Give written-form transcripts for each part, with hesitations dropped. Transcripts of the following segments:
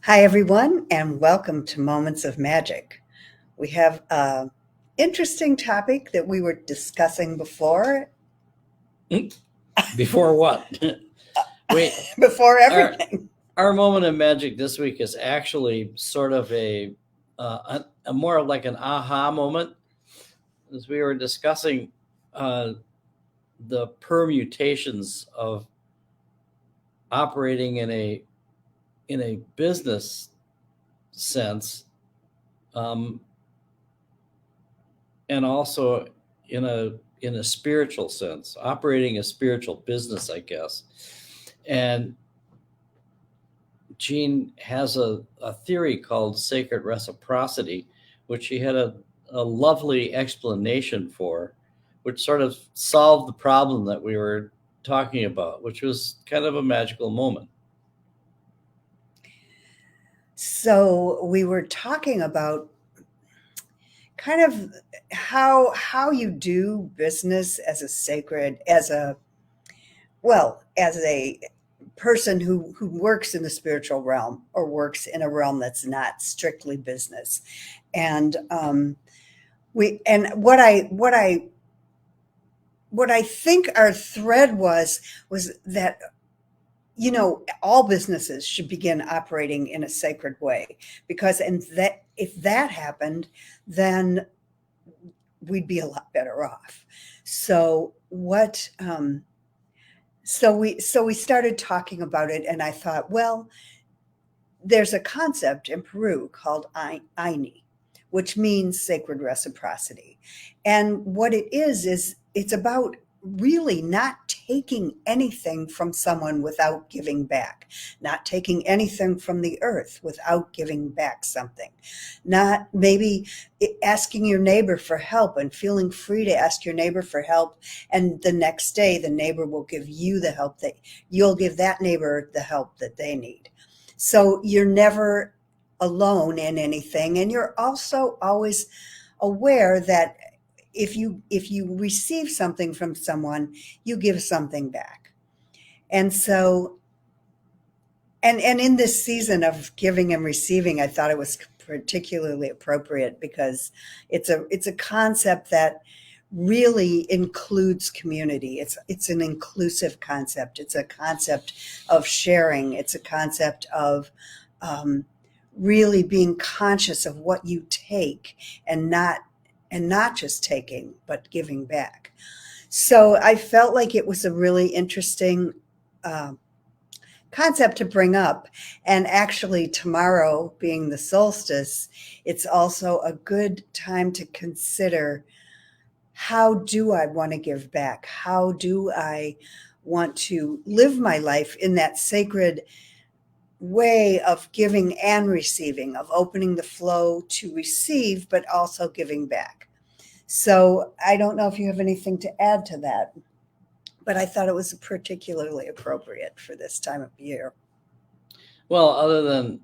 Hi, everyone, and welcome to Moments of Magic. We have an interesting topic that we were discussing before, Before what? Wait, before our everything. our moment of magic this week is actually sort of a more like an aha moment, as we were discussing uh, the permutations of operating in a business sense, um, and also in a spiritual sense, operating a spiritual business, I guess. And Jean has a theory called sacred reciprocity, which she had a lovely explanation for, which sort of solved the problem that we were talking about, which was kind of a magical moment. So we were talking about kind of how you do business as a sacred, as a person who works in the spiritual realm or works in a realm that's not strictly business. And we and what I think our thread was that all businesses should begin operating in a sacred way, because and that if that happened, then we'd be a lot better off. So what so we started talking about it, and I thought, well, there's a concept in Peru called Aini, which means sacred reciprocity. And what it is it's about really not taking anything from someone without giving back, not taking anything from the earth without giving back something, not maybe asking your neighbor for help and feeling free to ask your neighbor for help. And the next day, the neighbor will give you the help that you'll give that neighbor the help that they need. So you're never alone in anything. And you're also always aware that if you receive something from someone, you give something back. And so and in this season of giving and receiving, I thought it was particularly appropriate because it's a concept that really includes community. It's an inclusive concept. It's a concept of sharing. It's a concept of um, really being conscious of what you take, and not just taking, but giving back. So I felt like it was a really interesting uh, concept to bring up. And actually, tomorrow being the solstice, it's also a good time to consider, how do I want to give back? How do I want to live my life in that sacred way of giving and receiving, of opening the flow to receive, but also giving back? So I don't know if you have anything to add to that, but I thought it was particularly appropriate for this time of year. Well, other than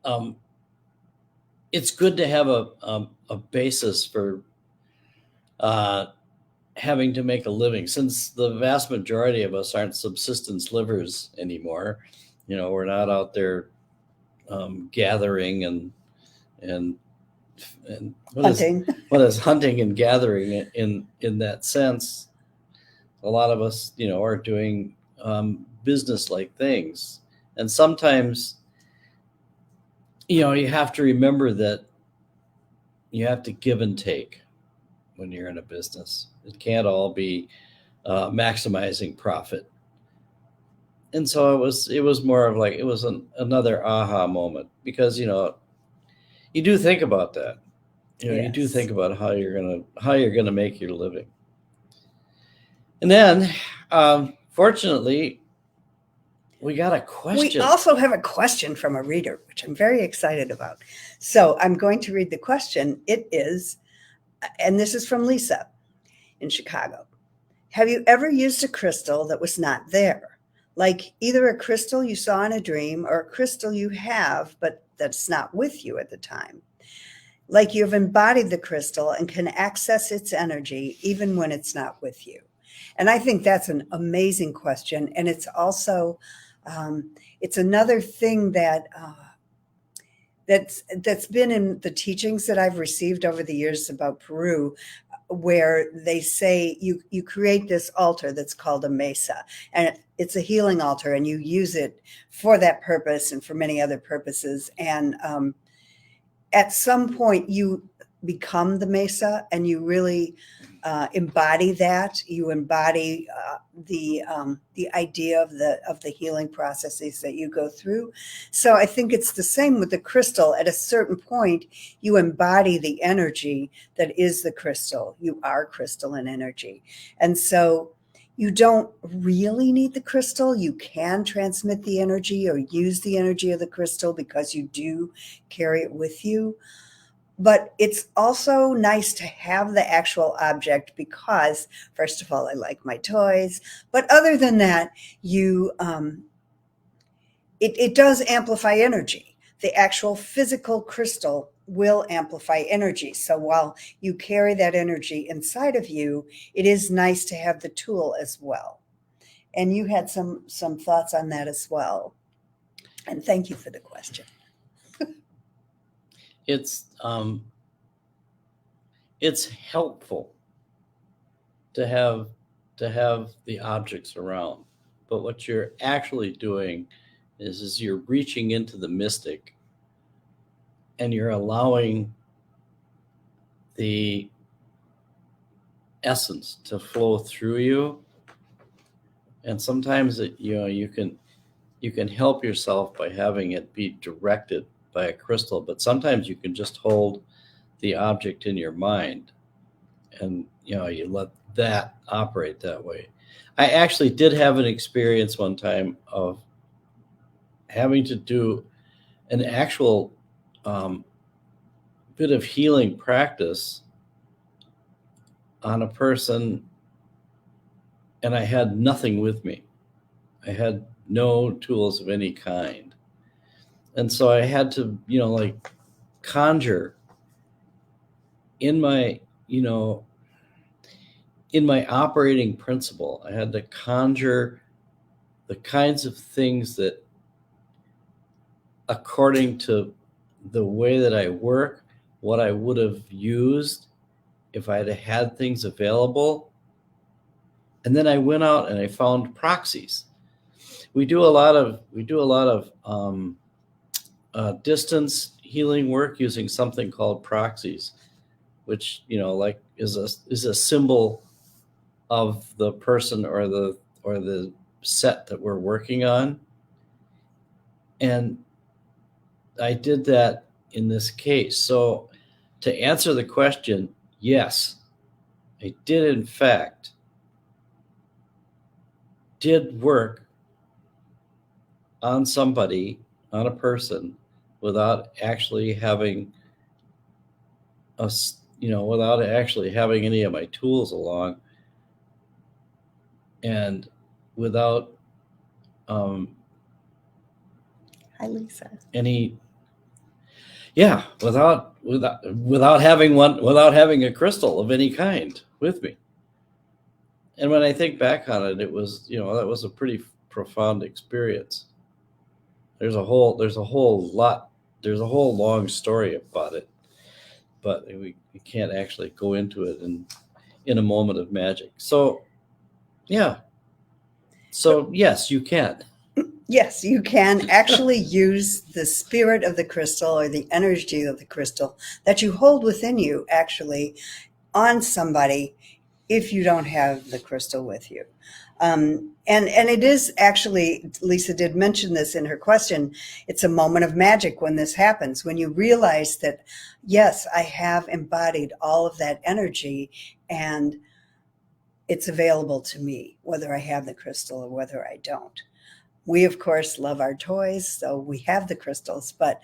um, it's good to have a basis for uh, having to make a living, since the vast majority of us aren't subsistence livers anymore. We're not out there gathering and and Hunting. what is hunting and gathering in that sense. A lot of us, are doing business like things, and sometimes, you have to remember that you have to give and take when you're in a business. It can't all be maximizing profit. And so it was more of like, it was another aha moment, because you do think about that. You do Yes. think about how you're gonna make your living. And then, fortunately, we got a We question. also have a question from a reader, which I'm very excited about. So I'm going to read the question. It is, and this is from Lisa in Chicago. Have you ever used a crystal that was not there? Like either a crystal you saw in a dream or a crystal you have, but that's not with you at the time. Like you've embodied the crystal and can access its energy even when it's not with you. And I think that's an amazing question. And it's also, it's another thing that that's been in the teachings that I've received over the years about Peru, where they say you create this altar that's called a mesa, and it's a healing altar, and you use it for that purpose and for many other purposes. And at some point, you become the mesa, and you really embody that. You embody the idea of the healing processes that you go through. So I think it's the same with the crystal. At a certain point, you embody the energy that is the crystal. You are crystalline energy, and so you don't really need the crystal. You can transmit the energy or use the energy of the crystal because you do carry it with you. But it's also nice to have the actual object because, first of all, I like my toys. But other than that, it does amplify energy. The actual physical crystal will amplify energy. So while you carry that energy inside of you, it is nice to have the tool as well. And you had some thoughts on that as well. And thank you for the question. It's helpful to have the objects around, but what you're actually doing is you're reaching into the mystic, and you're allowing the essence to flow through you. And sometimes you can help yourself by having it be directed by a crystal, but sometimes you can just hold the object in your mind, and you let that operate that way. I actually did have an experience one time of having to do an actual bit of healing practice on a person, and I had nothing with me. I had no tools of any kind, and so I had to like conjure in my in my operating principle. I had to conjure the kinds of things that, according to the way that I work, what I would have used if I had things available. And then I went out and I found proxies. We do a lot of distance healing work using something called proxies, which like is a symbol of the person or the set that we're working on. And I did that in this case. So to answer the question, yes, I did in fact work on somebody, on a person, without actually having any of my tools along, and without Hi, Lisa. without having a crystal of any kind with me. And when I think back on it, it was that was a pretty profound experience. There's a whole long story about it, but we can't actually go into it in a moment of magic. So yeah. So yes, you can. Yes, you can actually use the spirit of the crystal or the energy of the crystal that you hold within you actually on somebody if you don't have the crystal with you. And it is actually, Lisa did mention this in her question, it's a moment of magic when this happens, when you realize that, yes, I have embodied all of that energy and it's available to me, whether I have the crystal or whether I don't. We, of course, love our toys, so we have the crystals, but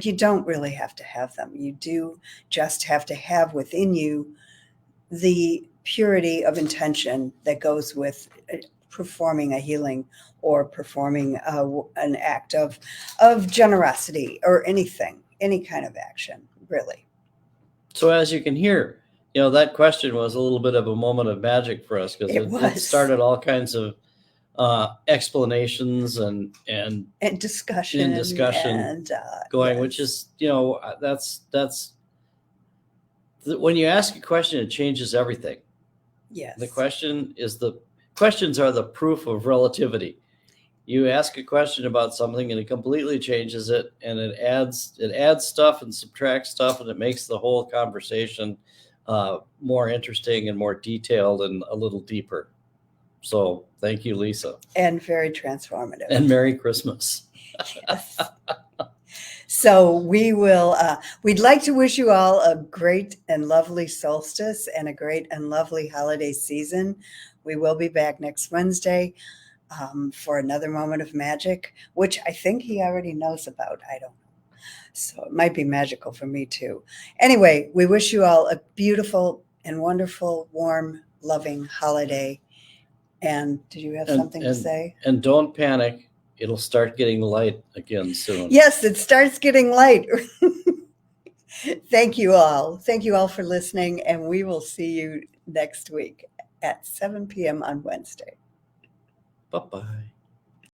you don't really have to have them. You do just have to have within you the purity of intention that goes with performing a healing or performing an act of generosity or anything, any kind of action, really. So as you can hear, that question was a little bit of a moment of magic for us, because it started all kinds of explanations and discussion and going, yes. which is, that's when you ask a question, it changes everything. Yes. The questions are the proof of relativity. You ask a question about something and it completely changes it, and it adds stuff and subtracts stuff, and it makes the whole conversation more interesting and more detailed and a little deeper. So thank you, Lisa. And very transformative. And Merry Christmas. Yes. So we'd like to wish you all a great and lovely solstice and a great and lovely holiday season. We will be back next Wednesday for another moment of magic, which I think he already knows about. I don't know. So it might be magical for me too. Anyway, we wish you all a beautiful and wonderful, warm, loving holiday. And did you have something to say? And don't panic. It'll start getting light again soon. Yes, it starts getting light. Thank you all. Thank you all for listening. And we will see you next week at 7 p.m. on Wednesday. Bye-bye.